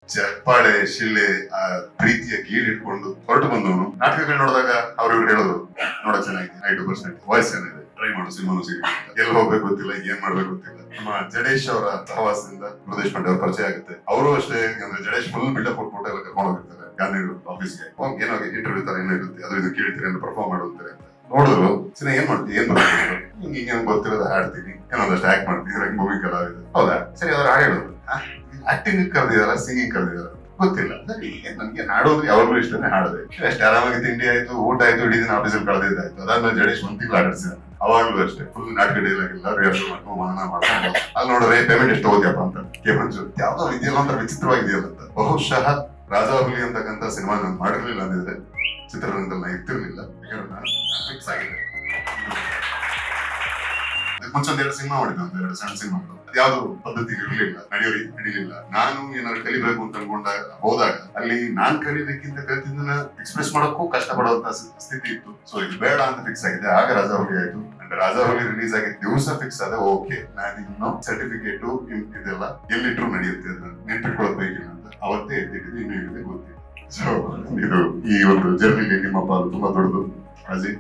ಚಪ್ಪಾಳೆ ಶಿಲೆ ಆ ಪ್ರೀತಿಯ ಗೀಡ್ ಇಟ್ಕೊಂಡು ಹೊರಟು ಬಂದವನು ನಾಟಕಗಳು ನೋಡಿದಾಗ ಅವ್ರು ಹೇಳೋದು ನೋಡ ಚೆನ್ನಾಗಿದೆ 5% ವಾಯ್ಸ್ ಚೆನ್ನಾಗಿದೆ ಟ್ರೈ ಮಾಡು ಸಿನಿಮಾನು ಸಿಗುತ್ತೆ ಎಲ್ಲಿ ಹೋಗ್ಬೇಕು ಗೊತ್ತಿಲ್ಲ ಏನ್ ಮಾಡ್ಬೇಕು ಗೊತ್ತಿಲ್ಲ. ನಮ್ಮ ಜಡೇಶ್ ಅವರ ಸಹವಾಸದಿಂದ ಪ್ರದೇಶ್ ಪಾಂಡೆ ಅವ್ರ ಪರಿಚಯ ಆಗುತ್ತೆ. ಅವರು ಅಷ್ಟೇ ಅಂದ್ರೆ ಜಡೇಶ್ ಫುಲ್ ಬಿಲ್ಡಪ್ ಕೊಟ್ಬಿಟ್ಟು ಎಲ್ಲ ಕರ್ಕೊಂಡು ಹೋಗಿರ್ತಾರೆ ಗಾಂಧಿ ಆಫೀಸ್ಗೆ. ಏನೋ ಇಂಟರ್ವ್ಯೂ ತರ ಏನೋ ಇರುತ್ತೆ ಅದು ಇದು ಕೇಳ್ತೀರಿ ಅಂತ ಪರ್ಫಾರ್ಮ್ ಮಾಡುತ್ತಾರೆ ಅಂತ ನೋಡಿದ್ರು ಸಿನಿಮಾ ಏನ್ ಮಾಡ್ತೀವಿ ಏನ್ ಬರ್ತೀವಿ ಹಿಂಗೆ ಗೊತ್ತಿರೋದು ಹಾಡ್ತೀನಿ ಏನೊಂದಷ್ಟು ಆಕ್ಟ್ ಮಾಡ್ತೀವಿ ಮೂವಿ ಕಲಾವಿದ ಹೌದಾ ಸರಿ ಅದ್ರ ಹಾಡೋದು ಆಕ್ಟಿಂಗ್ ಕರೆದಿದಾರ ಸಿಂಗಿಂಗ್ ಕರೆದಿದಾರ ಗೊತ್ತಿಲ್ಲ ಸರಿ ನನ್ಗೆ ಹಾಡೋದು ಯಾವಾಗ್ಲೂ ಇಷ್ಟನೇ ಹಾಡದೆ ಅಷ್ಟೇ ಆರಾಮಾಗಿ ತಿಂಡಿ ಆಯ್ತು ಊಟ ಆಯ್ತು ಇಡೀ ದಿನ ಆಫೀಸಲ್ಲಿ ಕಳೆದಿದ್ದಾಯ್ತು ಅದಾದ್ಮೇಲೆ ಜಡೇಶ್ 1 ತಿಂಗಳು ಆಡಿಸಿದ ಅವಾಗ್ಲೂ ಅಷ್ಟೇ ಫುಲ್ ನಾಟಕ ಡೈಲಾಗಿಲ್ಲ ರಿಹರ್ಸಲ್ ಮಾಡ್ಕೊಂಡು ಮನನ ಮಾಡ್ಕೊಂಡು ಅಲ್ಲಿ ನೋಡ್ರೆ ಪೇಮೆಂಟ್ ಎಷ್ಟು ಹೋಗ್ಯಪ್ಪ ಅಂತ ಕೇಮಂಜು ಯಾವ್ದೋ ಇದೆಯಲ್ಲ ಅಂತ ವಿಚಿತ್ರವಾಗಿದೆಯಲ್ಲ ಅಂತ. ಬಹುಶಃ ರಾಜಾಹುಲಿ ಅಂತಕ್ಕಂಥ ಸಿನಿಮಾ ನಾನು ಮಾಡಿರ್ಲಿಲ್ಲ ಅಂದಿದ್ರೆ ಚಿತ್ರರಂಗದಲ್ಲಿ ನಾ ಇರ್ತಿರ್ಲಿಲ್ಲ ಫಿಕ್ಸ್ ಆಗಿದೆ. ಮುಂಚೆ 2 ಸಿನಿಮಾ ಮಾಡಿದ್ದೆ 2 ಸಣ್ಣ ಸಿನಿಮಾಗಳು ಯಾವ್ದು ಪದ್ಧತಿ ಇರಲಿಲ್ಲ ನಡೀಲಿಲ್ಲ. ನಾನು ಏನಾದ್ರು ಕಲಿಬೇಕು ಅಂತ ಅನ್ಕೊಂಡಾಗ ಹೋದಾಗ ಅಲ್ಲಿ ನಾನ್ ಕಲಿಯೋದಕ್ಕಿಂತ ಕಲಿತಿದ್ದನ್ನ ಎಕ್ಸ್ಪ್ರೆಸ್ ಮಾಡೋಕ್ಕೂ ಕಷ್ಟ ಪಡುವಂತ ಸ್ಥಿತಿ ಇತ್ತು. ಸೊ ಇದು ಬೇಡ ಅಂತ ಫಿಕ್ಸ್ ಆಗಿದೆ. ಆಗ ರಾಜಾಹುಲಿ ಆಯ್ತು. ಅಂದ್ರೆ ರಾಜಾಹುಲಿ ರಿಲೀಸ್ ಆಗಿದ್ದ ದಿವಸ ಫಿಕ್ಸ್ ಆದ ಓಕೆ ನಾನು ಇನ್ನು ಸರ್ಟಿಫಿಕೇಟ್ ಇದೆಲ್ಲ ಎಲ್ಲಿಟ್ರು ನಡೆಯುತ್ತೆ ಅದನ್ನ ನೆನ್ಪಿಟ್ಕೊಳ್ಳೋದು ಬೇಕಿಲ್ಲ ಅಂತ ಅವತ್ತೇ ಎತ್ತಿಟ್ಟಿದ್ದು ಇನ್ನೂ ಇದೆ ಗೊತ್ತಿಲ್ಲ. ಸೊ ಇದು ಈ ಒಂದು ಜರ್ನಿಲಿ ನಿಮ್ಮ ಪಾಲು ತುಂಬಾ ದೊಡ್ಡದು. ರಾಜಿ